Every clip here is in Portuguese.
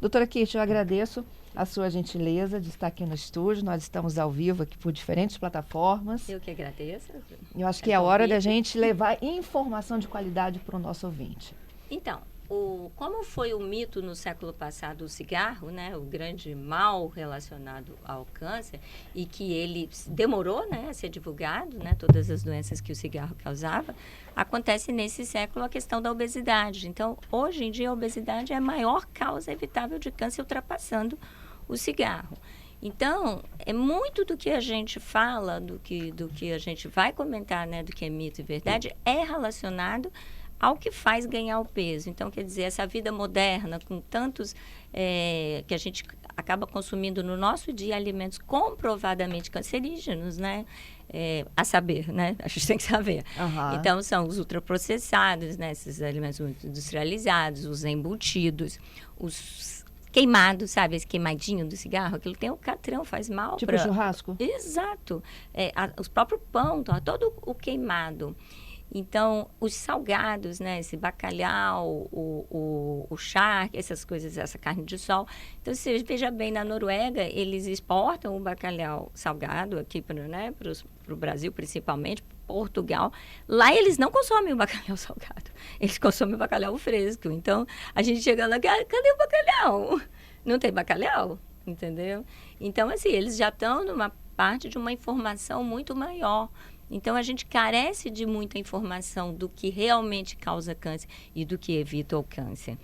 Doutora Kate, eu agradeço a sua gentileza de estar aqui no estúdio. Nós estamos ao vivo aqui por diferentes plataformas. Eu que agradeço. Eu acho que é a hora da gente levar informação de qualidade para o nosso ouvinte. Então, como foi o mito no século passado o cigarro, né, o grande mal relacionado ao câncer, e que ele demorou, né, a ser divulgado, né, todas as doenças que o cigarro causava, acontece nesse século a questão da obesidade. Então, hoje em dia, a obesidade é a maior causa evitável de câncer, ultrapassando o cigarro. Então, é muito do que a gente fala, do que a gente vai comentar, né, do que é mito e verdade, é relacionado ao que faz ganhar o peso. Então, quer dizer, essa vida moderna, com tantos que a gente acaba consumindo no nosso dia, alimentos comprovadamente cancerígenos, né? A saber, né? A gente tem que saber. Uhum. Então, são os ultraprocessados, né? Esses alimentos muito industrializados, os embutidos, os queimados, sabe? Esse queimadinho do cigarro, aquilo tem o catrão, faz mal. Tipo churrasco? Exato. Os próprios pão, todo o queimado. Então, os salgados, né? Esse bacalhau, o charque, essas coisas, essa carne de sol. Então, você veja bem, na Noruega, eles exportam o bacalhau salgado aqui para o Brasil, principalmente, Portugal. Lá, eles não consomem o bacalhau salgado. Eles consomem o bacalhau fresco. Então, a gente chega lá, cadê o bacalhau? Não tem bacalhau, entendeu? Então, assim, eles já estão numa parte de uma informação muito maior. Então, a gente carece de muita informação do que realmente causa câncer e do que evita o câncer.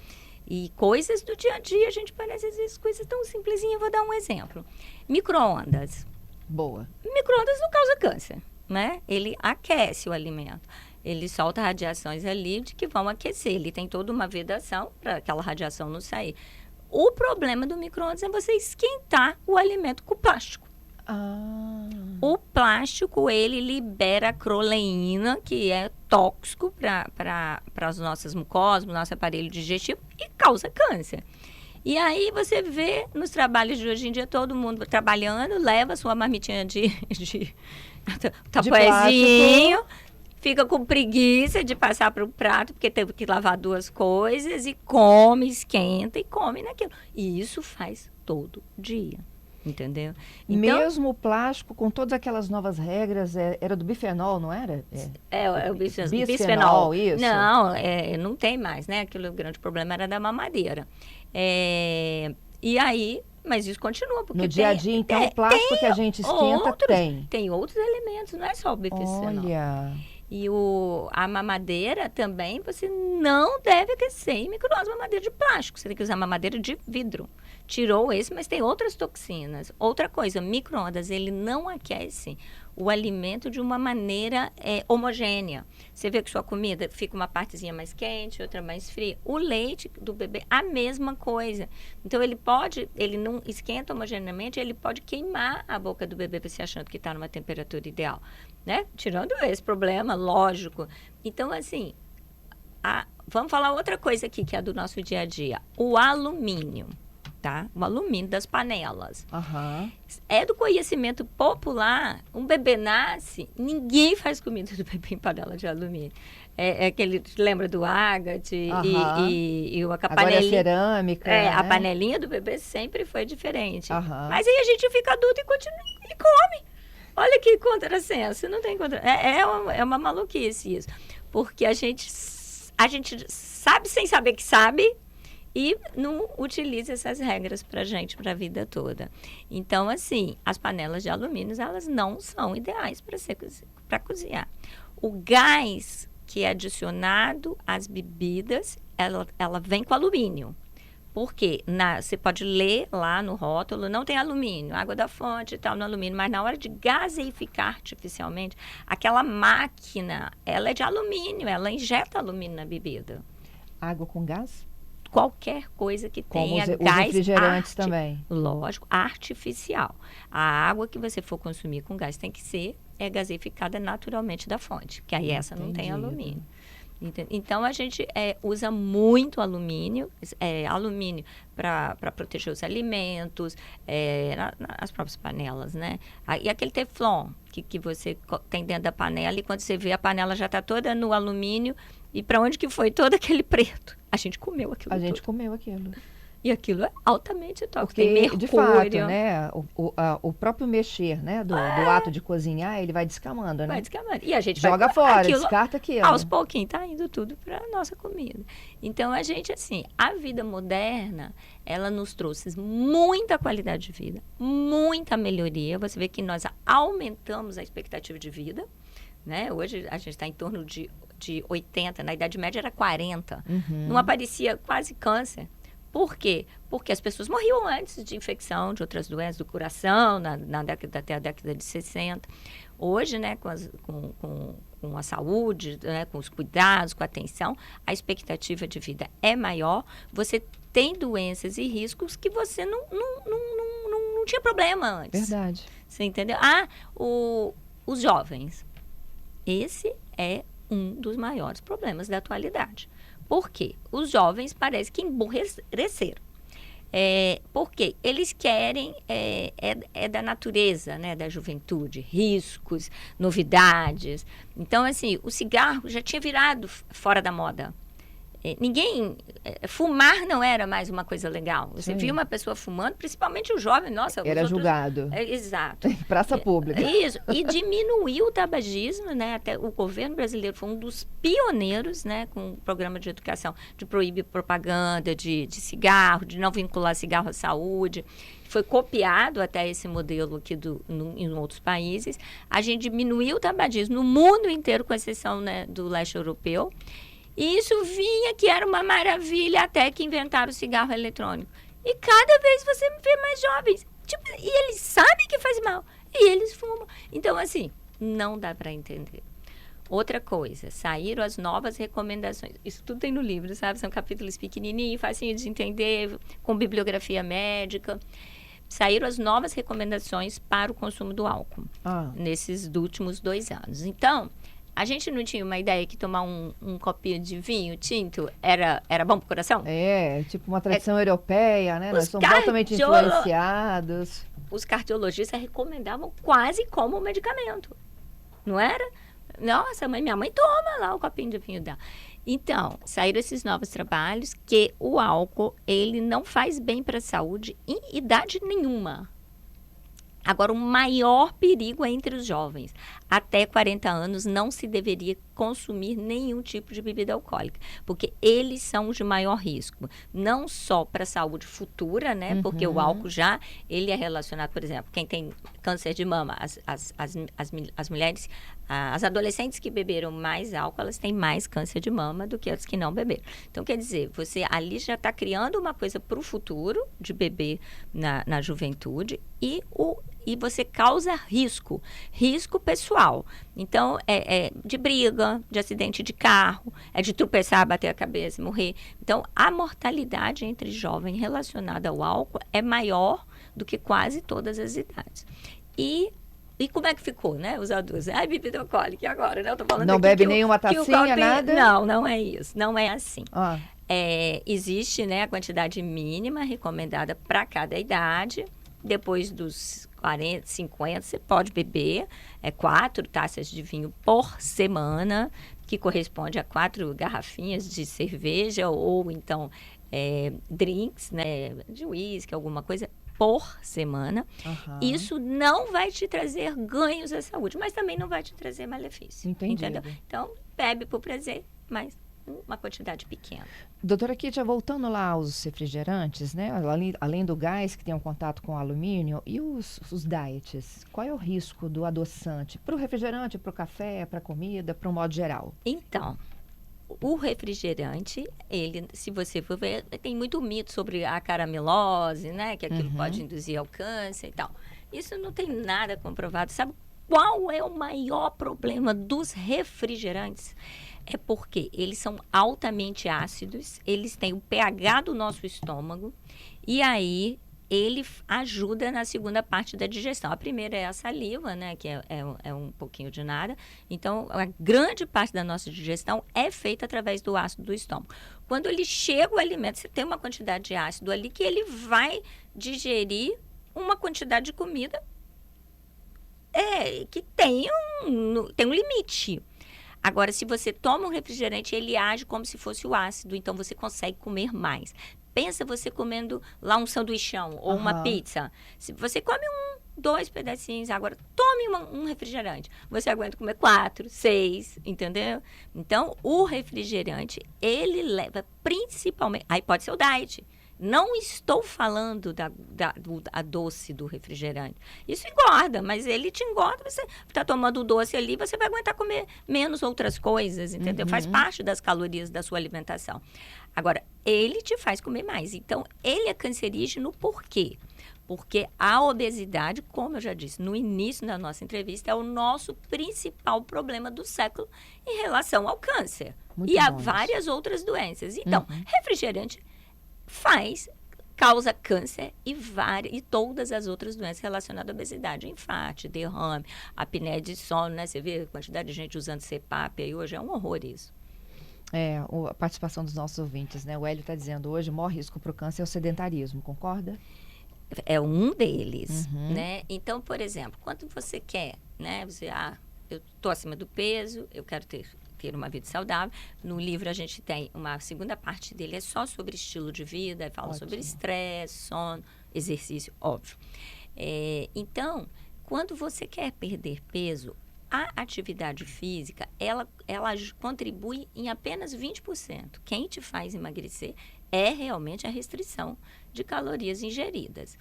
E coisas do dia a dia, a gente parece, às vezes, coisas tão simplesinhas. Vou dar um exemplo. Micro-ondas. Boa. Micro-ondas não causa câncer, né? Ele aquece o alimento. Ele solta radiações ali de que vão aquecer. Ele tem toda uma vedação para aquela radiação não sair. O problema do micro-ondas é você esquentar o alimento com plástico. O plástico, ele libera acroleína, que é tóxico para as nossas mucosas, nosso aparelho digestivo, e causa câncer. E aí você vê nos trabalhos de hoje em dia, todo mundo trabalhando, leva sua marmitinha de tapoezinho, fica com preguiça de passar para o prato, porque teve que lavar duas coisas, e come, esquenta e come naquilo. E isso faz todo dia. Entendeu? Então, mesmo o plástico, com todas aquelas novas regras, era do bifenol, não era? É o bisfenol. Bisfenol, isso? Não, não tem mais, né? Aquilo, o grande problema era da mamadeira. E aí, mas isso continua. Porque no dia a dia, então, o plástico que a gente esquenta tem outros elementos, não é só o bifenol. Olha... E a mamadeira também, você não deve aquecer em micro-ondas mamadeira de plástico. Você tem que usar mamadeira de vidro. Tirou esse, mas tem outras toxinas. Outra coisa, micro-ondas, ele não aquece o alimento de uma maneira homogênea. Você vê que sua comida fica uma partezinha mais quente, outra mais fria. O leite do bebê, a mesma coisa. Então, ele não esquenta homogeneamente, ele pode queimar a boca do bebê, você achando que está numa temperatura ideal, né? Tirando esse problema, lógico. Então, assim, vamos falar outra coisa aqui, que é do nosso dia a dia. O alumínio. Tá? O alumínio das panelas. Uhum. É do conhecimento popular, um bebê nasce, ninguém faz comida do bebê em panela de alumínio. Aquele, lembra do ágate e a panelinha. Agora é cerâmica. Né? A panelinha do bebê sempre foi diferente. Uhum. Mas aí a gente fica adulto e continua e come. Olha que contrassenso, não tem é uma maluquice isso. Porque a gente sabe sem saber que sabe, e não utiliza essas regras para a vida toda. Então, assim, as panelas de alumínio, elas não são ideais para cozinhar. O gás que é adicionado às bebidas, ela vem com alumínio. Por quê? Você pode ler lá no rótulo, não tem alumínio, água da fonte e tal, no alumínio, mas na hora de gaseificar artificialmente, aquela máquina, ela é de alumínio, ela injeta alumínio na bebida. Água com gás? Qualquer coisa que tenha os gás refrigerantes também. Lógico, artificial. A água que você for consumir com gás tem que ser gaseificada naturalmente da fonte, que aí essa não tem alumínio. Então, a gente usa muito alumínio para proteger os alimentos, as próprias panelas, né? E aquele teflon que você tem dentro da panela, e quando você vê, a panela já está toda no alumínio, e para onde que foi todo aquele preto? A gente comeu aquilo. A gente comeu aquilo. E aquilo é altamente tóxico. Porque, Tem mercúrio. de fato, né, o próprio mexer, né, do ato de cozinhar, ele vai descamando, né? Vai descamando. E a gente Joga vai, fora, aquilo, descarta aquilo. aos pouquinhos tá indo tudo para a nossa comida. Então, a gente, assim, a vida moderna, ela nos trouxe muita qualidade de vida, muita melhoria. Você vê que nós aumentamos a expectativa de vida, né? Hoje a gente está em torno de 80, na Idade Média era 40. Não aparecia quase câncer. Por quê? Porque as pessoas morriam antes de infecção, de outras doenças do coração, até a década de 60. Hoje, né, com a saúde, né, com os cuidados, com a atenção, a expectativa de vida é maior. Você tem doenças e riscos que você não tinha problema antes. Verdade. Você entendeu? Os jovens. Esse é um dos maiores problemas da atualidade. Por quê? Os jovens parecem que emburreceram. Porque eles querem, da natureza, né, da juventude, riscos, novidades. Então, assim, o cigarro já tinha virado fora da moda. Fumar não era mais uma coisa legal. Você via uma pessoa fumando, principalmente o jovem, nossa... Era julgado. Exato. Praça pública. Isso. E diminuiu o tabagismo, né? Até o governo brasileiro foi um dos pioneiros, né? Com o programa de educação, de proibir propaganda de cigarro, de não vincular cigarro à saúde. Foi copiado até esse modelo aqui em outros países. A gente diminuiu o tabagismo no mundo inteiro, com exceção, né, do leste europeu. E isso vinha que era uma maravilha até que inventaram o cigarro eletrônico. E cada vez você vê mais jovens. E eles sabem que faz mal. E eles fumam. Então, assim, não dá para entender. Outra coisa, saíram as novas recomendações. Isso tudo tem no livro, sabe? São capítulos pequenininhos, facinho de entender, com bibliografia médica. Saíram as novas recomendações para o consumo do álcool nesses últimos 2 anos. Então... a gente não tinha uma ideia que tomar um copinho de vinho tinto era bom pro coração? Tipo uma tradição europeia, né? Nós somos altamente influenciados. Os cardiologistas recomendavam quase como um medicamento, não era? Nossa, minha mãe toma lá o copinho de vinho dela. Então, saíram esses novos trabalhos que o álcool, ele não faz bem para a saúde em idade nenhuma. Agora, o maior perigo é entre os jovens. Até 40 anos não se deveria consumir nenhum tipo de bebida alcoólica, porque eles são os de maior risco. Não só para a saúde futura, né? Porque o álcool ele é relacionado, por exemplo, quem tem câncer de mama, as mulheres, as adolescentes que beberam mais álcool, elas têm mais câncer de mama do que as que não beberam. Então, quer dizer, você ali já está criando uma coisa para o futuro de beber na juventude e você causa risco pessoal. Então, de briga, de acidente de carro, de tropeçar, bater a cabeça e morrer. Então, a mortalidade entre jovens relacionada ao álcool é maior do que quase todas as idades. E como é que ficou, né? Os adultos. Bebida alcoólica, e agora, né? Eu tô falando não bebe nenhuma tacinha, nada? Não é isso. Não é assim. Existe, né, a quantidade mínima recomendada para cada idade. Depois dos 40, 50, você pode beber 4 taças de vinho por semana, que corresponde a 4 garrafinhas de cerveja ou então drinks, né, de uísque, alguma coisa, por semana. Isso não vai te trazer ganhos à saúde, mas também não vai te trazer malefício. Entendeu? Então, bebe por prazer, mas uma quantidade pequena. Doutora Kítia, voltando lá aos refrigerantes, né? Além do gás que tem um contato com alumínio, e os diets? Qual é o risco do adoçante para o refrigerante, para o café, para a comida, para o modo geral? Então, o refrigerante, ele, se você for ver, tem muito mito sobre a caramelose, né? Que aquilo pode induzir ao câncer e tal. Isso não tem nada comprovado. Sabe qual é o maior problema dos refrigerantes? É porque eles são altamente ácidos, eles têm o pH do nosso estômago, e aí ele ajuda na segunda parte da digestão. A primeira é a saliva, né, que é um pouquinho de nada. Então, a grande parte da nossa digestão é feita através do ácido do estômago. Quando ele chega o alimento, você tem uma quantidade de ácido ali que ele vai digerir uma quantidade de comida que tem um limite. Agora, se você toma um refrigerante, ele age como se fosse o ácido, então você consegue comer mais. Pensa você comendo lá um sanduichão ou uma pizza. Se você come 2 pedacinhos, agora tome um refrigerante. Você aguenta comer 4, 6, entendeu? Então, o refrigerante, ele leva principalmente... Aí pode ser o diet. Não estou falando da doce do refrigerante. Isso engorda, mas ele te engorda. Você está tomando o doce ali, você vai aguentar comer menos outras coisas, entendeu? Faz parte das calorias da sua alimentação. Agora, ele te faz comer mais. Então, ele é cancerígeno por quê? Porque a obesidade, como eu já disse no início da nossa entrevista, é o nosso principal problema do século em relação ao câncer. E a várias outras doenças. Então, refrigerante causa câncer e todas as outras doenças relacionadas à obesidade, infarto, derrame, apneia de sono, né? Você vê a quantidade de gente usando CPAP aí hoje, é um horror isso. A participação dos nossos ouvintes, né? O Hélio está dizendo hoje, o maior risco para o câncer é o sedentarismo, concorda? É um deles, né? Então, por exemplo, quando você quer, né? Eu estou acima do peso, eu quero ter uma vida saudável. No livro a gente tem uma segunda parte dele, é só sobre estilo de vida, fala sobre estresse, sono, exercício, óbvio. Então, quando você quer perder peso, a atividade física, ela contribui em apenas 20%. Quem te faz emagrecer é realmente a restrição de calorias ingeridas.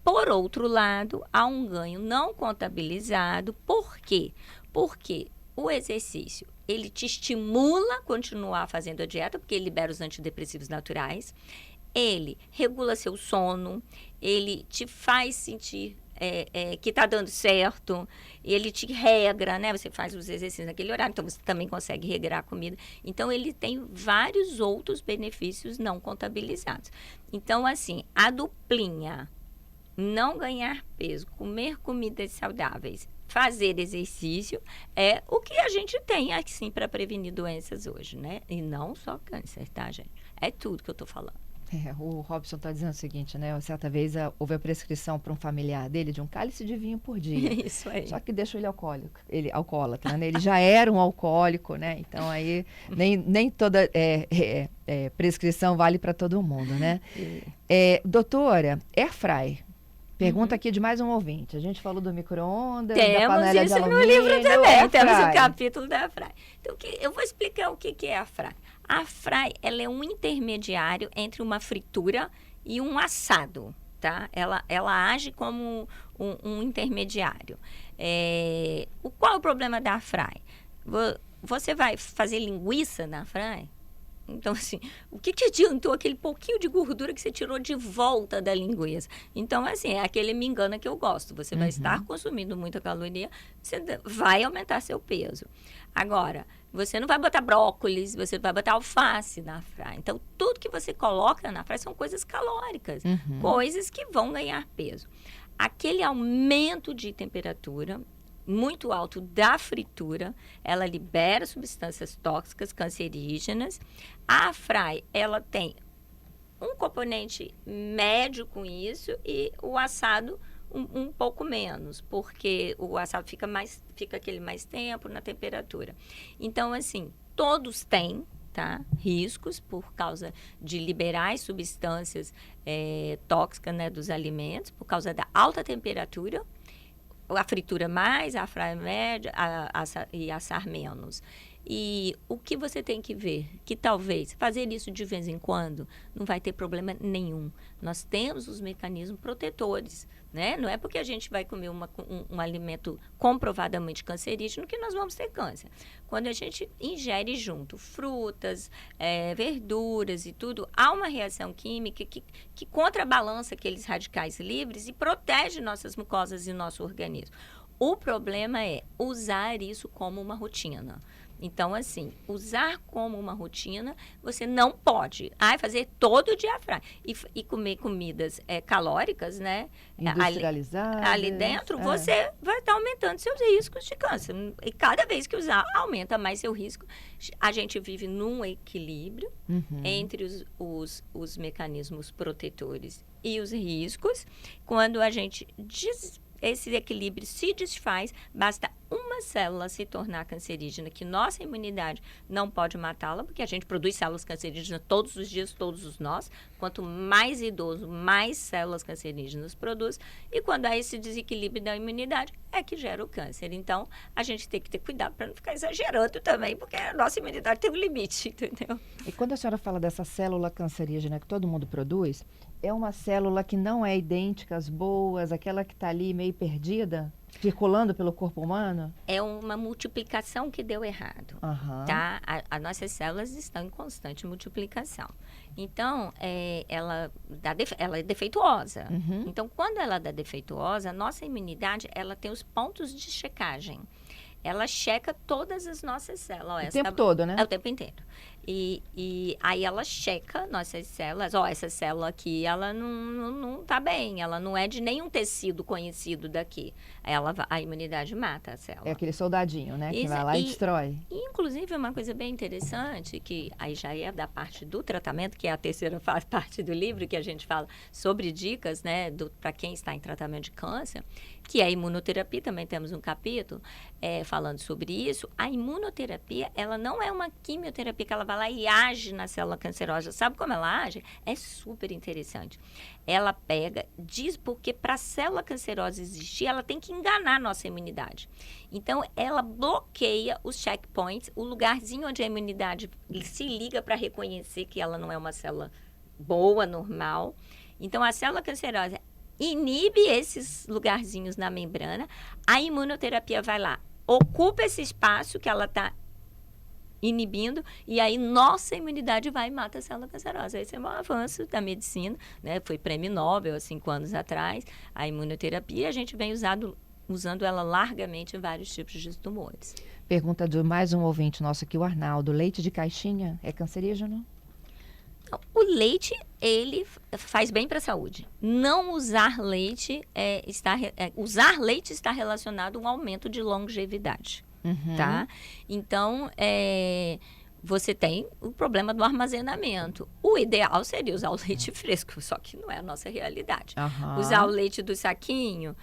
Por outro lado, há um ganho não contabilizado. Por quê? Porque o exercício, ele te estimula a continuar fazendo a dieta, porque ele libera os antidepressivos naturais. Ele regula seu sono, ele te faz sentir que está dando certo, ele te regra, né? Você faz os exercícios naquele horário, então você também consegue regrar a comida. Então, ele tem vários outros benefícios não contabilizados. Então, assim, a duplinha, não ganhar peso, comer comidas saudáveis, fazer exercício, é o que a gente tem, assim, para prevenir doenças hoje, né? E não só câncer, tá, gente? É tudo que eu tô falando. O Robson está dizendo o seguinte, né? Certa vez houve a prescrição para um familiar dele de um cálice de vinho por dia. Isso aí. Só que deixou ele alcoólatra, né? Ele já era um alcoólico, né? Então aí nem toda prescrição vale para todo mundo, né? Doutora, airfry. Pergunta aqui de mais um ouvinte. A gente falou do micro-ondas, da panela de alumínio. Temos isso no livro também. Temos o capítulo da airfry. Então, eu vou explicar o que é a airfry. A airfry, ela é um intermediário entre uma fritura e um assado, tá? Ela age como um intermediário. Qual é o problema da airfry? Você vai fazer linguiça na airfry? Então, assim, o que te adiantou aquele pouquinho de gordura que você tirou de volta da linguiça? Então, assim, é aquele me engana que eu gosto. Você vai estar consumindo muita caloria, você vai aumentar seu peso. Agora, você não vai botar brócolis, você vai botar alface na airfry. Então, tudo que você coloca na airfry são coisas calóricas, coisas que vão ganhar peso. Aquele aumento de temperatura muito alto da fritura, ela libera substâncias tóxicas, cancerígenas. A airfry, ela tem um componente médio com isso e o assado um pouco menos, porque o assado fica aquele mais tempo na temperatura. Então, assim, todos têm, tá, riscos por causa de liberar as substâncias tóxicas, né, dos alimentos, por causa da alta temperatura. A fritura mais, a airfry média e assar menos. E o que você tem que ver? Que talvez fazer isso de vez em quando não vai ter problema nenhum. Nós temos os mecanismos protetores, né? Não é porque a gente vai comer um alimento comprovadamente cancerígeno que nós vamos ter câncer. Quando a gente ingere junto frutas, verduras e tudo, há uma reação química que contrabalança aqueles radicais livres e protege nossas mucosas e nosso organismo. O problema é usar isso como uma rotina. Então, assim, usar como uma rotina, você não pode fazer todo dia airfry e comer comidas calóricas, né? Industrializadas. Ali dentro, você vai estar aumentando seus riscos de câncer. E cada vez que usar, aumenta mais seu risco. A gente vive num equilíbrio entre os mecanismos protetores e os riscos. Quando a gente esse equilíbrio se desfaz, basta uma célula se tornar cancerígena, que nossa imunidade não pode matá-la, porque a gente produz células cancerígenas todos os dias, todos nós. Quanto mais idoso, mais células cancerígenas produz. E quando há esse desequilíbrio da imunidade, é que gera o câncer. Então, a gente tem que ter cuidado para não ficar exagerando também, porque a nossa imunidade tem um limite, entendeu? E quando a senhora fala dessa célula cancerígena que todo mundo produz, é uma célula que não é idêntica às boas, aquela que está ali meio perdida, circulando pelo corpo humano? É uma multiplicação que deu errado, tá? As nossas células estão em constante multiplicação. Então, ela é defeituosa. Então, quando ela dá defeituosa, a nossa imunidade, ela tem os pontos de checagem. Ela checa todas as nossas células. O tempo todo, né? É o tempo inteiro. E aí ela checa nossas células. Essa célula aqui, ela não tá bem. Ela não é de nenhum tecido conhecido daqui. A imunidade mata a célula. É aquele soldadinho, né? Que vai lá e destrói. Inclusive, uma coisa bem interessante, que aí já é da parte do tratamento, que é a terceira parte do livro, que a gente fala sobre dicas, né? Para quem está em tratamento de câncer, que é a imunoterapia. Também temos um capítulo falando sobre isso. A imunoterapia, ela não é uma quimioterapia que ela vai lá e age na célula cancerosa. Sabe como ela age? É super interessante. Ela diz porque para a célula cancerosa existir, ela tem que enganar a nossa imunidade. Então, ela bloqueia os checkpoints, o lugarzinho onde a imunidade se liga para reconhecer que ela não é uma célula boa, normal. Então, a célula cancerosa inibe esses lugarzinhos na membrana, a imunoterapia vai lá, ocupa esse espaço que ela está inibindo, e aí nossa imunidade vai e mata a célula cancerosa. Esse é um avanço da medicina, né? Foi prêmio Nobel há 5 anos atrás, a imunoterapia, a gente vem usando ela largamente em vários tipos de tumores. Pergunta de mais um ouvinte nosso aqui, o Arnaldo. Leite de caixinha é cancerígeno? O leite, ele faz bem para a saúde. Não usar leite usar leite está relacionado a um aumento de longevidade, tá? Então, você tem o problema do armazenamento. O ideal seria usar o leite fresco, só que não é a nossa realidade. Usar o leite do saquinho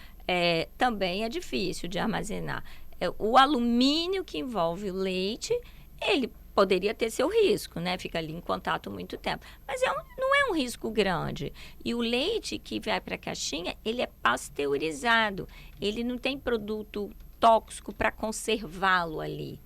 também é difícil de armazenar. O alumínio que envolve o leite, ele poderia ter seu risco, né? Fica ali em contato muito tempo. Mas não é um risco grande. E o leite que vai para a caixinha, ele é pasteurizado. Ele não tem produto tóxico para conservá-lo ali.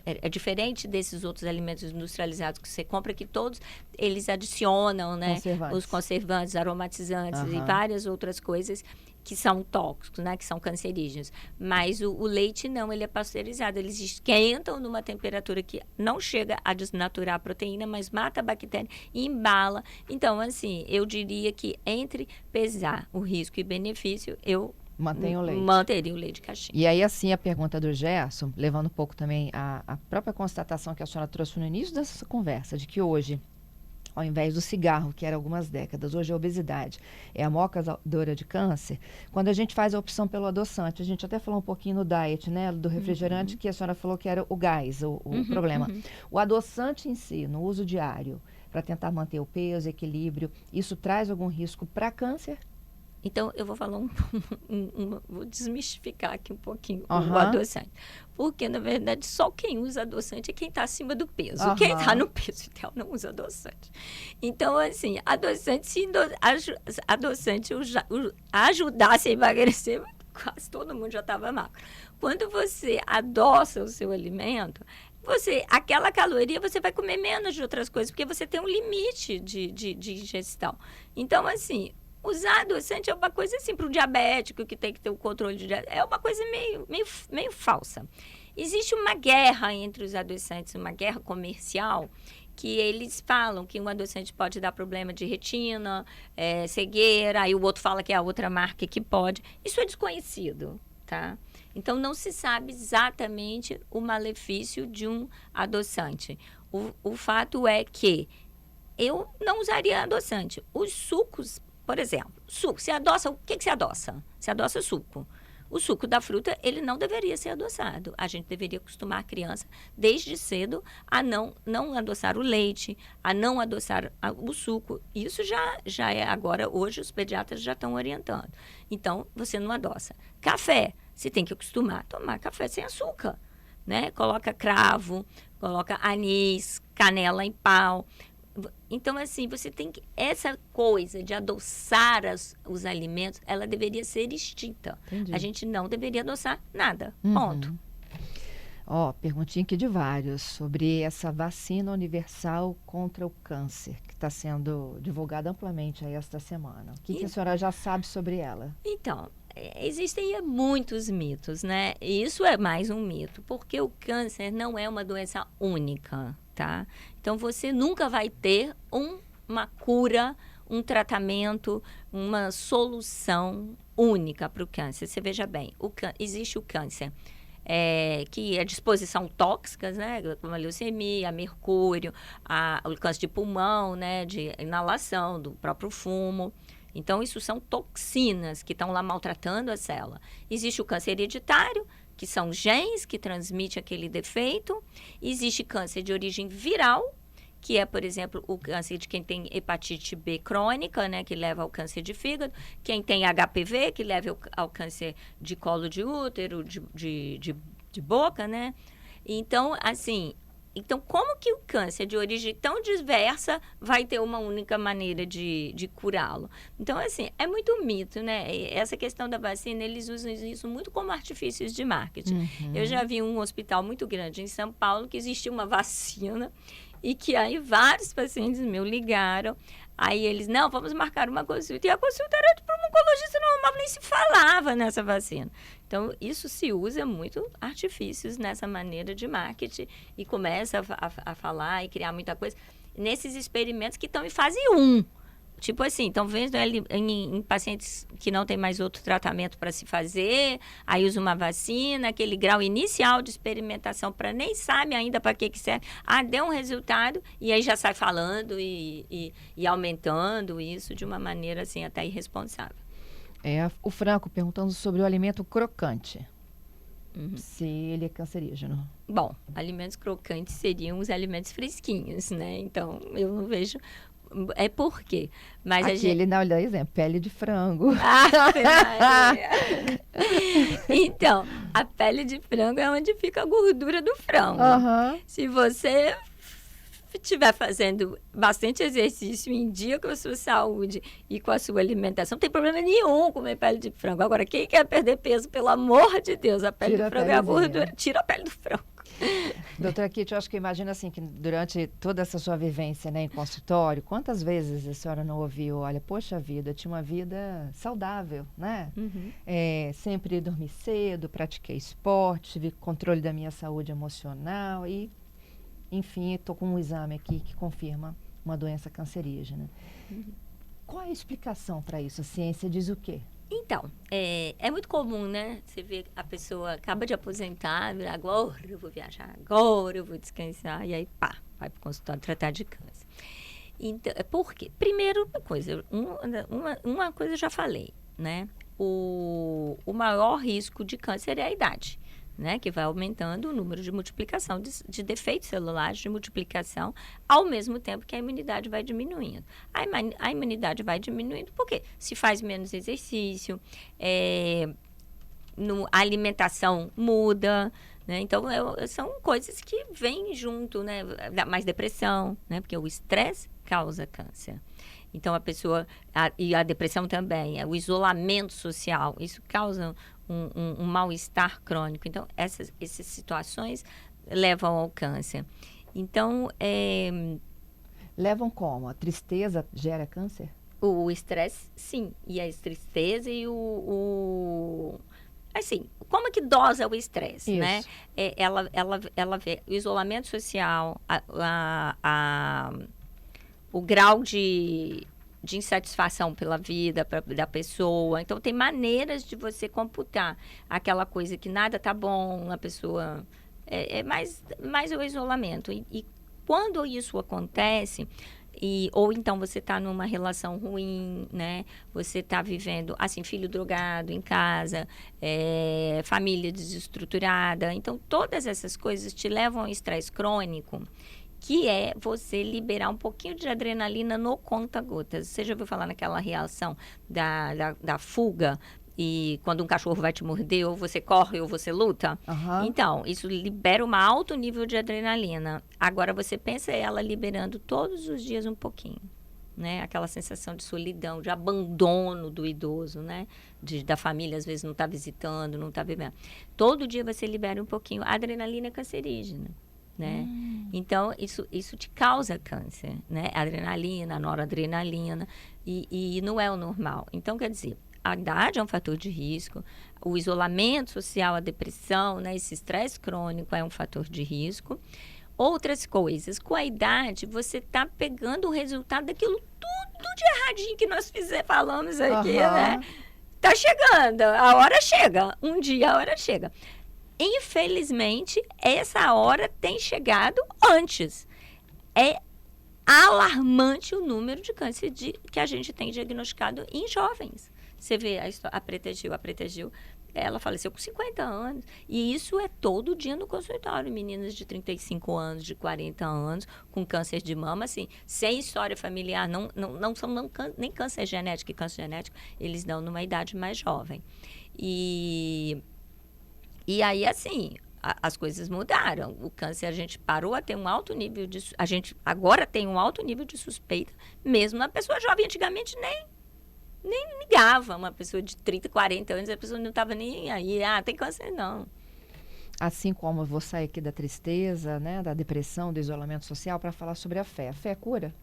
É diferente desses outros alimentos industrializados que você compra, que todos eles adicionam, né? Os conservantes, aromatizantes e várias outras coisas que são tóxicos, né? Que são cancerígenos. Mas o leite não, ele é pasteurizado. Eles esquentam numa temperatura que não chega a desnaturar a proteína, mas mata a bactéria e embala. Então, assim, eu diria que entre pesar o risco e benefício, eu manteria o leite de caixinha. E aí, assim, a pergunta do Gerson, levando um pouco também a própria constatação que a senhora trouxe no início dessa conversa, de que hoje, ao invés do cigarro, que era algumas décadas, hoje a obesidade é a maior causadora de câncer. Quando a gente faz a opção pelo adoçante, a gente até falou um pouquinho no diet, né, do refrigerante, que a senhora falou que era o gás, o problema. O adoçante em si, no uso diário, para tentar manter o peso, equilíbrio, isso traz algum risco para câncer? Então, eu vou falar vou desmistificar aqui um pouquinho o adoçante. Porque, na verdade, só quem usa adoçante é quem está acima do peso. Quem está no peso ideal não usa adoçante. Então, assim, se adoçante ajudasse a emagrecer, quase todo mundo já estava magro. Quando você adoça o seu alimento, aquela caloria você vai comer menos de outras coisas, porque você tem um limite de ingestão. Então, assim, usar adoçante é uma coisa assim, para o diabético que tem que ter o controle de diabetes, é uma coisa meio falsa. Existe uma guerra entre os adoçantes, uma guerra comercial, que eles falam que um adoçante pode dar problema de retina, cegueira, aí o outro fala que é a outra marca que pode. Isso é desconhecido, tá? Então, não se sabe exatamente o malefício de um adoçante. O fato é que eu não usaria adoçante. Os sucos, por exemplo, suco, você adoça, o que você adoça? Você adoça suco. O suco da fruta, ele não deveria ser adoçado. A gente deveria acostumar a criança, desde cedo, a não adoçar o leite, a não adoçar o suco. Isso já é agora, hoje os pediatras já estão orientando. Então, você não adoça. Café. você tem que acostumar a tomar café sem açúcar, né? Coloca cravo, coloca anis, canela em pau. Então, assim, você tem que... Essa coisa de adoçar os alimentos, ela deveria ser extinta. Entendi. A gente não deveria adoçar nada. Uhum. Ponto. Ó, perguntinha aqui de vários sobre essa vacina universal contra o câncer, que está sendo divulgada amplamente aí esta semana. O que a senhora já sabe sobre ela? Então, existem muitos mitos, né? E isso é mais um mito, porque o câncer não é uma doença única, tá? Então, você nunca vai ter uma cura, um tratamento, uma solução única para o câncer. Você veja bem, existe o câncer que é disposição tóxicas, né? Como a leucemia, a mercúrio, o câncer de pulmão, né? De inalação, do próprio fumo. Então, isso são toxinas que estão lá maltratando a célula. Existe o câncer hereditário, que são genes que transmitem aquele defeito. Existe câncer de origem viral, que é, por exemplo, o câncer de quem tem hepatite B crônica, né, que leva ao câncer de fígado, quem tem HPV, que leva ao câncer de colo de útero, de boca, né? Então, assim, como que o câncer de origem tão diversa vai ter uma única maneira de curá-lo? Então, assim, é muito mito, né? Essa questão da vacina, eles usam isso muito como artifícios de marketing. Uhum. Eu já vi um hospital muito grande em São Paulo que existia uma vacina e que aí vários pacientes meus ligaram. Aí eles, não, vamos marcar uma consulta. E a consulta era para um oncologista normal, nem se falava nessa vacina. Então, isso se usa muito artifícios nessa maneira de marketing e começa a falar e criar muita coisa nesses experimentos que estão em fase 1. Tipo assim, estão vendo em pacientes que não tem mais outro tratamento para se fazer, aí usa uma vacina, aquele grau inicial de experimentação para nem sabe ainda para que serve. Deu um resultado e aí já sai falando e aumentando isso de uma maneira assim até irresponsável. O Franco perguntando sobre o alimento crocante. Uhum. Se ele é cancerígeno. Bom, alimentos crocantes seriam os alimentos fresquinhos, né? Então, eu não vejo... É por quê? Mas aqui ele dá exemplo, pele de frango. Então, a pele de frango é onde fica a gordura do frango. Uhum. Se você estiver fazendo bastante exercício em dia com a sua saúde e com a sua alimentação, não tem problema nenhum comer pele de frango. Agora, quem quer perder peso, pelo amor de Deus, a pele de frango é a gordura. Tira a pele do frango. Doutora Kitty, eu acho que imagina assim, que durante toda essa sua vivência, né, em consultório, quantas vezes a senhora não ouviu, olha, poxa vida, eu tinha uma vida saudável, né? Uhum. Sempre dormi cedo, pratiquei esporte, tive controle da minha saúde emocional e, enfim, estou com um exame aqui que confirma uma doença cancerígena. Uhum. Qual é a explicação para isso? A ciência diz o quê? Então, é muito comum, né? Você vê a pessoa acaba de aposentar, agora eu vou viajar, agora eu vou descansar, e aí, pá, vai para o consultório tratar de câncer. Então, por quê? Primeiro, uma coisa eu já falei, né? O maior risco de câncer é a idade, né? Que vai aumentando o número de multiplicação de defeitos celulares, de multiplicação, ao mesmo tempo que a imunidade vai diminuindo. A imunidade vai diminuindo porque se faz menos exercício, a alimentação muda, né? Então, são coisas que vêm junto, né? Mais depressão, né? Porque o estresse causa câncer. Então, e a depressão também, o isolamento social, isso causa um mal-estar crônico. Então, essas situações levam ao câncer. Então, levam como? A tristeza gera câncer? O estresse, sim. E a tristeza e assim, como é que dosa o estresse, né? Ela vê o isolamento social, o grau de insatisfação pela vida da pessoa. Então, tem maneiras de você computar aquela coisa que nada tá bom, a pessoa... mais o isolamento. E quando isso acontece... ou então você está numa relação ruim, né? Você está vivendo, assim, filho drogado em casa, família desestruturada. Então, todas essas coisas te levam ao estresse crônico, que é você liberar um pouquinho de adrenalina no conta-gotas. Você já ouviu falar naquela reação da fuga? e quando um cachorro vai te morder, ou você corre ou você luta. Aham. Então, isso libera um alto nível de adrenalina. Agora, você pensa ela liberando todos os dias um pouquinho, né? Aquela sensação de solidão, de abandono do idoso, né? Da família, às vezes, não está visitando, não está vivendo. Todo dia você libera um pouquinho. A adrenalina é cancerígena, né? Então, isso te causa câncer, né? Adrenalina, noradrenalina, e não é o normal. Então, quer dizer, a idade é um fator de risco, o isolamento social, a depressão, né, esse estresse crônico é um fator de risco. Outras coisas, com a idade, você está pegando o resultado daquilo tudo de erradinho que nós falamos aqui, né? Tá chegando, a hora chega, um dia a hora chega. Infelizmente, essa hora tem chegado antes. É alarmante o número de câncer que a gente tem diagnosticado em jovens. Você vê a Preta Gil, ela faleceu com 50 anos. E isso é todo dia no consultório. Meninas de 35 anos, de 40 anos, com câncer de mama, assim, sem história familiar, não são nem câncer genético. E câncer genético, eles dão numa idade mais jovem. E aí, assim, as coisas mudaram. O câncer, a gente parou a ter um alto nível de... A gente agora tem um alto nível de suspeita, mesmo na pessoa jovem. Antigamente, nem ligava. Uma pessoa de 30, 40 anos, a pessoa não estava nem aí. Tem câncer, não. Assim como eu vou sair aqui da tristeza, né, da depressão, do isolamento social, para falar sobre a fé. A fé cura?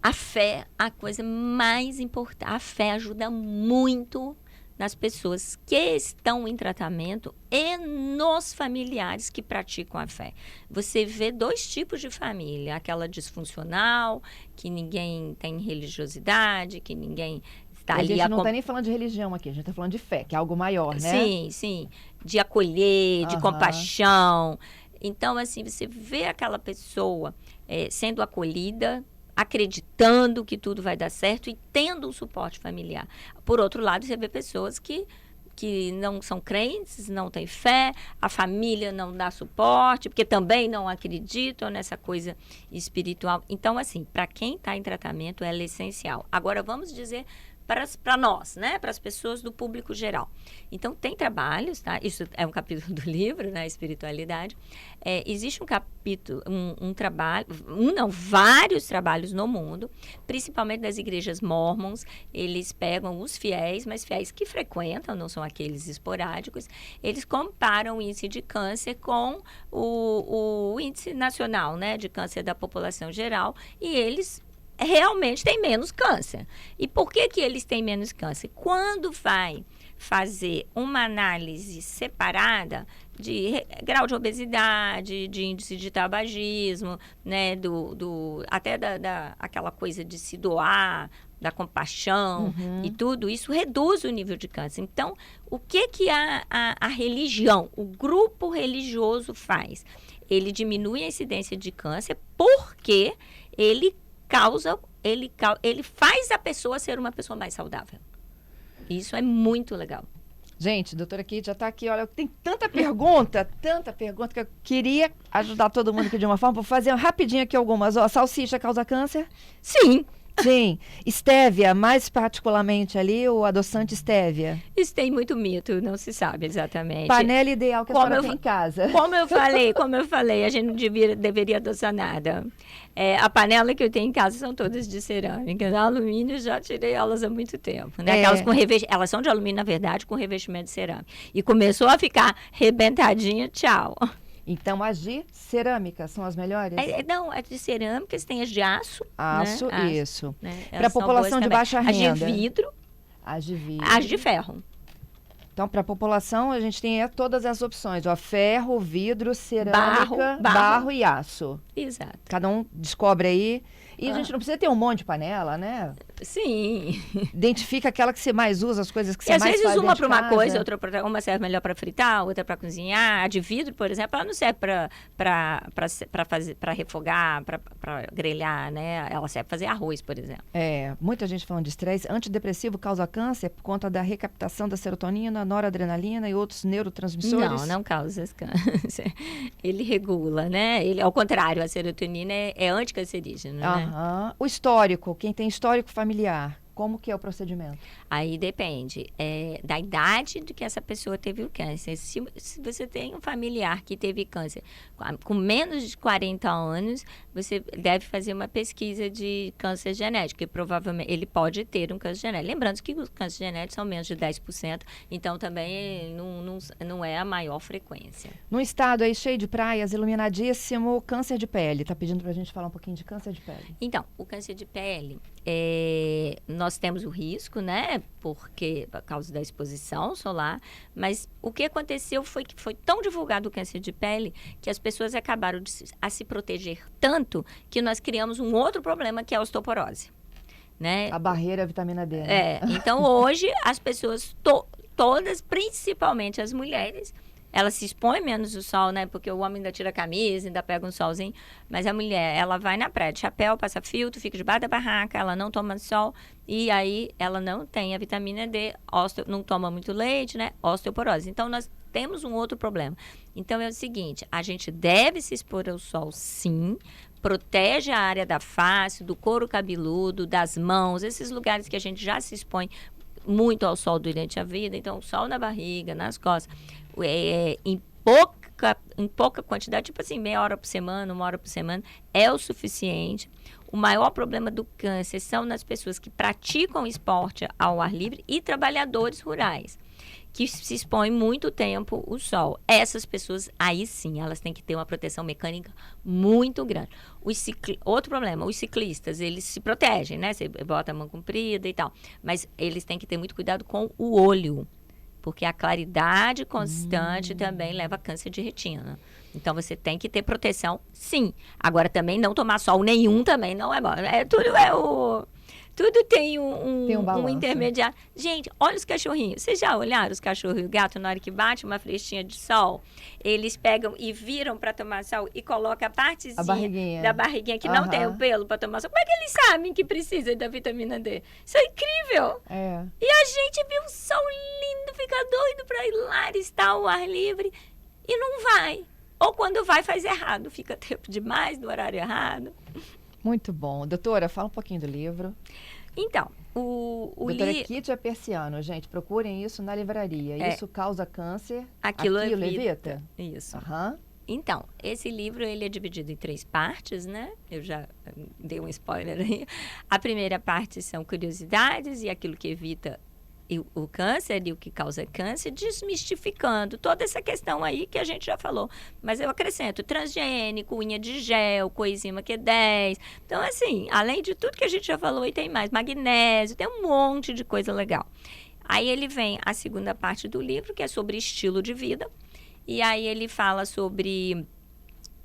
A fé, a coisa mais importante. A fé ajuda muito nas pessoas que estão em tratamento e nos familiares que praticam a fé. Você vê dois tipos de família, aquela disfuncional, que ninguém tem religiosidade, que ninguém está ali... A gente não está nem falando de religião aqui, a gente está falando de fé, que é algo maior, né? Sim, sim. De acolher, de compaixão. Então, assim, você vê aquela pessoa sendo acolhida, acreditando que tudo vai dar certo e tendo um suporte familiar. Por outro lado, você vê pessoas que não são crentes, não têm fé, a família não dá suporte, porque também não acreditam nessa coisa espiritual. Então, assim, para quem está em tratamento, ela é essencial. Agora, vamos dizer para nós, né? Para as pessoas do público geral. Então, tem trabalhos, tá? Isso é um capítulo do livro, né? Espiritualidade. Existe um capítulo, vários trabalhos no mundo, principalmente das igrejas mormons. Eles pegam os fiéis, mas fiéis que frequentam, não são aqueles esporádicos. Eles comparam o índice de câncer com o índice nacional, né? De câncer da população geral, e eles realmente têm menos câncer. E por que eles têm menos câncer? Quando vai fazer uma análise separada de grau de obesidade, de índice de tabagismo, né, até aquela coisa de se doar, da compaixão e tudo, isso reduz o nível de câncer. Então, o que a religião, o grupo religioso faz? Ele diminui a incidência de câncer porque ele faz a pessoa ser uma pessoa mais saudável. Isso é muito legal. Gente, a doutora Kate já está aqui, olha, tem tanta pergunta que eu queria ajudar todo mundo aqui de uma forma. Vou fazer rapidinho aqui algumas. Salsicha causa câncer? Sim. Sim. Estévia, mais particularmente ali, o adoçante estévia? Isso tem muito mito, não se sabe exatamente. Panela ideal que a senhora tem em casa. Como eu falei, a gente não deveria adoçar nada. A panela que eu tenho em casa são todas de cerâmica. A alumínio, já tirei elas há muito tempo. Né? Aquelas com elas são de alumínio, na verdade, com revestimento de cerâmica. E começou a ficar rebentadinha, tchau. Então, as de cerâmica são as melhores? Não, as de cerâmicas tem as de aço. Aço, né? isso. Né? Para a população de baixa renda. As de vidro. As de vidro. As de ferro. Então, para a população, a gente tem todas as opções. Ferro, vidro, cerâmica, barro e aço. Exato. Cada um descobre aí. E a gente não precisa ter um monte de panela, né? Sim. Identifica aquela que você mais usa, as coisas que você mais faz. E às vezes uma para uma casa. Coisa, outra para uma serve melhor para fritar, outra para cozinhar. A de vidro, por exemplo, ela não serve para refogar, para grelhar, né? Ela serve para fazer arroz, por exemplo. Muita gente falando de estresse. Antidepressivo causa câncer por conta da recaptação da serotonina, noradrenalina e outros neurotransmissores? Não causa câncer. Ele regula, né? Ao contrário, a serotonina é anticancerígena, né? O histórico, quem tem histórico familiar, Como que é o procedimento? Aí depende da idade de que essa pessoa teve o câncer. Se você tem um familiar que teve câncer com menos de 40 anos, você deve fazer uma pesquisa de câncer genético, que provavelmente ele pode ter um câncer genético. Lembrando que os cânceres genéticos são menos de 10%, então também não é a maior frequência. Num estado aí cheio de praias, iluminadíssimo, câncer de pele. Tá pedindo pra gente falar um pouquinho de câncer de pele. Então, o câncer de pele, nós temos o risco, né? Por causa da exposição solar, mas o que aconteceu foi que foi tão divulgado o câncer de pele que as pessoas acabaram a se proteger tanto que nós criamos um outro problema, que é a osteoporose. Né? A barreira à vitamina D. Né? Então hoje as pessoas todas, principalmente as mulheres, elas se expõem menos ao sol, né? Porque o homem ainda tira a camisa, ainda pega um solzinho. Mas a mulher, ela vai na praia de chapéu, passa filtro, fica debaixo da barraca, ela não toma sol. E aí ela não tem a vitamina D, não toma muito leite, né? Osteoporose. Então nós temos um outro problema. Então é o seguinte, a gente deve se expor ao sol, sim. Protege a área da face, do couro cabeludo, das mãos, esses lugares que a gente já se expõe muito ao sol durante a vida. Então, o sol na barriga, nas costas, em pouca quantidade, tipo assim, meia hora por semana, 1 hora por semana, é o suficiente. O maior problema do câncer são nas pessoas que praticam esporte ao ar livre e trabalhadores rurais, que se expõem muito tempo ao sol. Essas pessoas, aí sim, elas têm que ter uma proteção mecânica muito grande. Outro problema, os ciclistas, eles se protegem, né? Você bota a mão comprida e tal, mas eles têm que ter muito cuidado com o olho, porque a claridade constante também leva a câncer de retina. Então, você tem que ter proteção, sim. Agora, também não tomar sol nenhum também não é bom. Tudo tem um intermediário. Gente, olha os cachorrinhos. Vocês já olharam os cachorros e o gato na hora que bate uma flechinha de sol? Eles pegam e viram para tomar sol e colocam a partezinha da barriguinha que não tem o pelo para tomar sol. Como é que eles sabem que precisa da vitamina D? Isso é incrível. E a gente vê um sol lindo, fica doido para ir lá, estar ao ar livre e não vai. Ou quando vai, faz errado. Fica tempo demais no horário errado. Muito bom. Doutora, fala um pouquinho do livro. Então, o Doutora Kitty Persiano, gente, procurem isso na livraria. Isso causa câncer, aquilo evita. Isso. Então, esse livro, ele é dividido em 3 partes, né? Eu já dei um spoiler aí. A primeira parte são curiosidades e aquilo que evita o câncer e o que causa câncer, desmistificando toda essa questão aí que a gente já falou. Mas eu acrescento transgênico, unha de gel, coenzima Q10. Então, assim, além de tudo que a gente já falou, aí tem mais magnésio, tem um monte de coisa legal. Aí ele vem a segunda parte do livro, que é sobre estilo de vida. E aí ele fala sobre...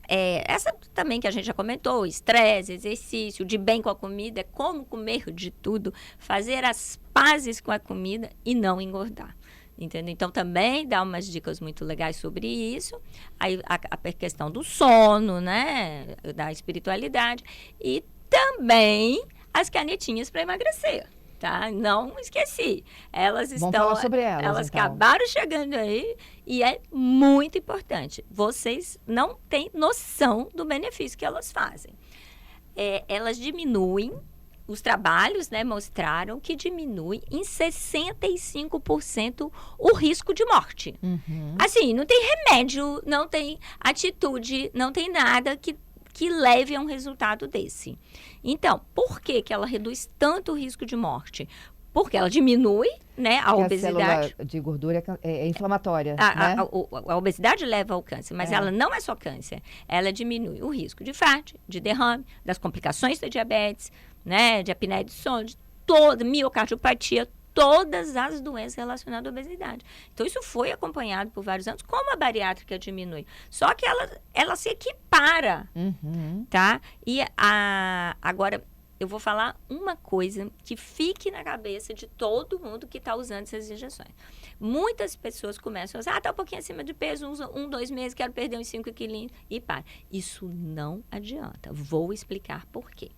essa também que a gente já comentou, estresse, exercício, de bem com a comida, como comer de tudo, fazer as pazes com a comida e não engordar. Entendeu? Então, também dá umas dicas muito legais sobre isso. Aí, a questão do sono, né? Da espiritualidade. E também as canetinhas para emagrecer. Tá? Não esqueci. Vamos falar sobre elas então. Acabaram chegando aí e é muito importante. Vocês não têm noção do benefício que elas fazem. Elas diminuem, os trabalhos, né, mostraram que diminui em 65% o risco de morte. Assim, não tem remédio, não tem atitude, não tem nada que leve a um resultado desse. Então, por que ela reduz tanto o risco de morte? Porque ela diminui, né, a obesidade. A célula de gordura é inflamatória, né? A obesidade leva ao câncer, mas ela não é só câncer. Ela diminui o risco de infarto, de derrame, das complicações da diabetes, né, de apneia de sono, de miocardiopatia, todas as doenças relacionadas à obesidade. Então, isso foi acompanhado por vários anos, como a bariátrica diminui. Só que ela se equipara, tá? E agora, eu vou falar uma coisa que fique na cabeça de todo mundo que está usando essas injeções. Muitas pessoas começam a usar, tá um pouquinho acima de peso, 2 meses, quero perder uns 5 quilinhos, e para. Isso não adianta. Vou explicar por quê.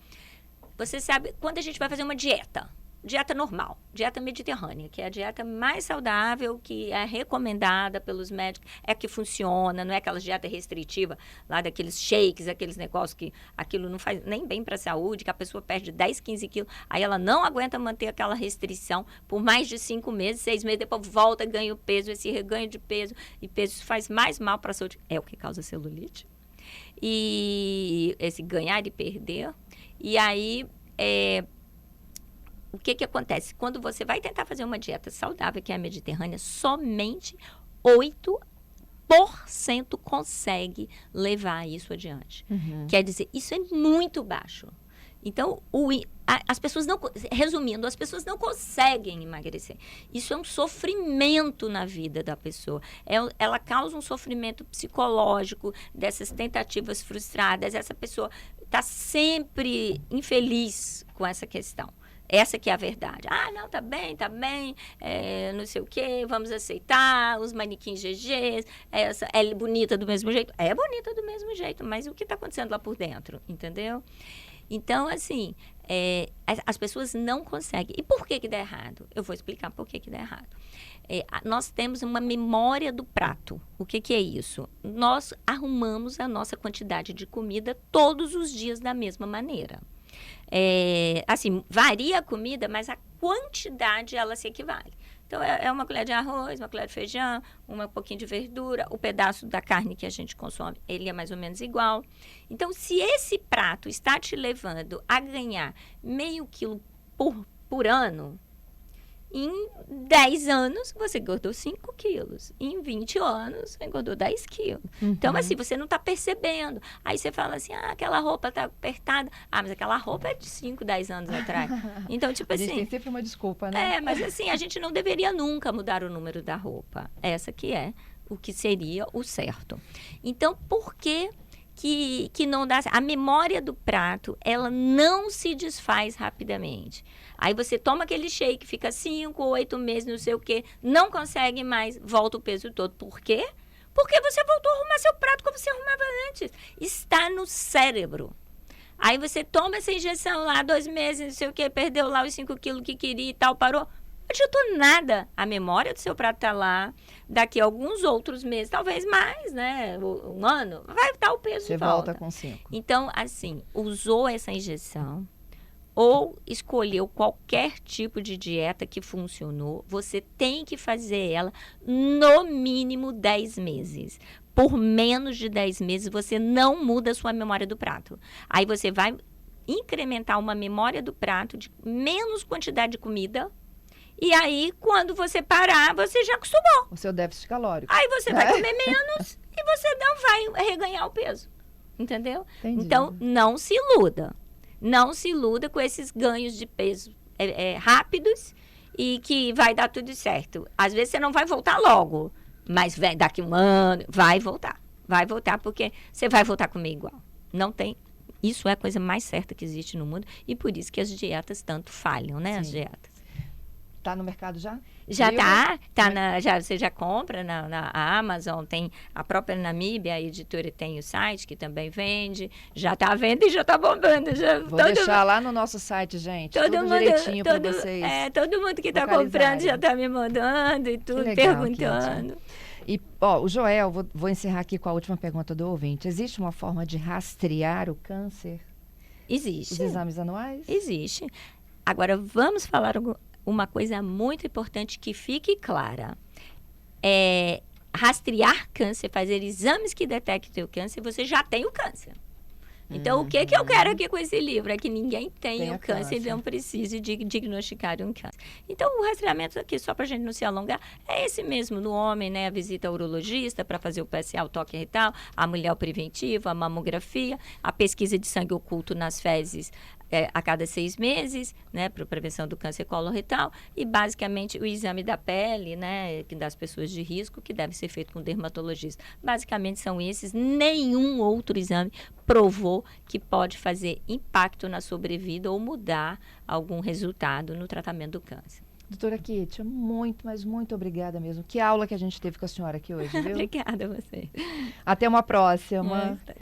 Você sabe, quando a gente vai fazer uma dieta, dieta normal, dieta mediterrânea, que é a dieta mais saudável, que é recomendada pelos médicos, é que funciona, não é aquela dieta restritiva, lá daqueles shakes, aqueles negócios que aquilo não faz nem bem para a saúde, que a pessoa perde 10, 15 quilos, aí ela não aguenta manter aquela restrição por mais de 5 meses, 6 meses, depois volta, ganha o peso, esse reganho de peso, e peso faz mais mal para a saúde, é o que causa celulite. E esse ganhar e perder. E aí, o que acontece? Quando você vai tentar fazer uma dieta saudável, que é a mediterrânea, somente 8% consegue levar isso adiante. Quer dizer, isso é muito baixo. Então, as pessoas não... Resumindo, as pessoas não conseguem emagrecer. Isso é um sofrimento na vida da pessoa. Ela causa um sofrimento psicológico dessas tentativas frustradas. Essa pessoa está sempre infeliz com essa questão. Essa que é a verdade. Ah, não, tá bem, não sei o quê, vamos aceitar, os manequins GGs, é bonita do mesmo jeito? É bonita do mesmo jeito, mas o que está acontecendo lá por dentro, entendeu? Então, assim, as pessoas não conseguem. E por que dá errado? Eu vou explicar por que dá errado. Nós temos uma memória do prato. O que é isso? Nós arrumamos a nossa quantidade de comida todos os dias da mesma maneira. Assim, varia a comida, mas a quantidade, ela se equivale. Então, é uma colher de arroz, uma colher de feijão, um pouquinho de verdura, o pedaço da carne que a gente consome, ele é mais ou menos igual. Então, se esse prato está te levando a ganhar meio quilo por ano, em 10 anos, você engordou 5 quilos. Em 20 anos, você engordou 10 quilos. Então, assim, você não está percebendo. Aí você fala assim, aquela roupa está apertada. Mas aquela roupa é de 5, 10 anos atrás. Então, tipo assim... A gente tem sempre uma desculpa, né? Mas assim, a gente não deveria nunca mudar o número da roupa. Essa que é o que seria o certo. Então, por que não dá... A memória do prato, ela não se desfaz rapidamente. Aí você toma aquele shake, fica 5, 8 meses, não sei o quê, não consegue mais, volta o peso todo. Por quê? Porque você voltou a arrumar seu prato como você arrumava antes. Está no cérebro. Aí você toma essa injeção lá, 2 meses, não sei o quê, perdeu lá os 5 quilos que queria e tal, parou. Não adiantou nada. A memória do seu prato está lá. Daqui a alguns outros meses, talvez mais, né? Um ano, vai estar o peso de volta. Você volta com 5. Então, assim, usou essa injeção ou escolheu qualquer tipo de dieta que funcionou, você tem que fazer ela no mínimo 10 meses. Por menos de 10 meses, você não muda a sua memória do prato. Aí você vai incrementar uma memória do prato de menos quantidade de comida. E aí, quando você parar, você já acostumou. O seu déficit calórico. Aí você vai comer menos e você não vai reganhar o peso. Entendeu? Entendi. Então, não se iluda. Não se iluda com esses ganhos de peso rápidos e que vai dar tudo certo. Às vezes você não vai voltar logo, mas daqui um ano vai voltar. Vai voltar porque você vai voltar a comer igual. Não tem. Isso é a coisa mais certa que existe no mundo e por isso que as dietas tanto falham, né? Sim. As dietas. Tá no mercado já? Já você já compra na Amazon, tem a própria Namíbia, a editora tem o site que também vende, já está à venda e já está bombando. Vou deixar lá no nosso site, gente, tudo direitinho para vocês. Todo mundo que está comprando já está me mandando e tudo, legal, perguntando. E, o Joel, vou encerrar aqui com a última pergunta do ouvinte. Existe uma forma de rastrear o câncer? Existe. Os exames anuais? Existe. Agora, vamos falar uma coisa muito importante que fique clara. Rastrear câncer, fazer exames que detectem o câncer, você já tem o câncer. Então, o que eu quero aqui com esse livro? É que ninguém tenha o câncer e não precise diagnosticar um câncer. Então, o rastreamento aqui, só para a gente não se alongar, é esse mesmo no homem, né? A visita ao urologista para fazer o PSA, o toque retal, a mulher o preventivo, a mamografia, a pesquisa de sangue oculto nas fezes a cada 6 meses, né, para prevenção do câncer coloretal, e basicamente o exame da pele, né, das pessoas de risco, que deve ser feito com dermatologista. Basicamente são esses, nenhum outro exame provou que pode fazer impacto na sobrevida ou mudar algum resultado no tratamento do câncer. Doutora Ketia, muito, mas muito obrigada mesmo. Que aula que a gente teve com a senhora aqui hoje, viu? Obrigada a você. Até uma próxima.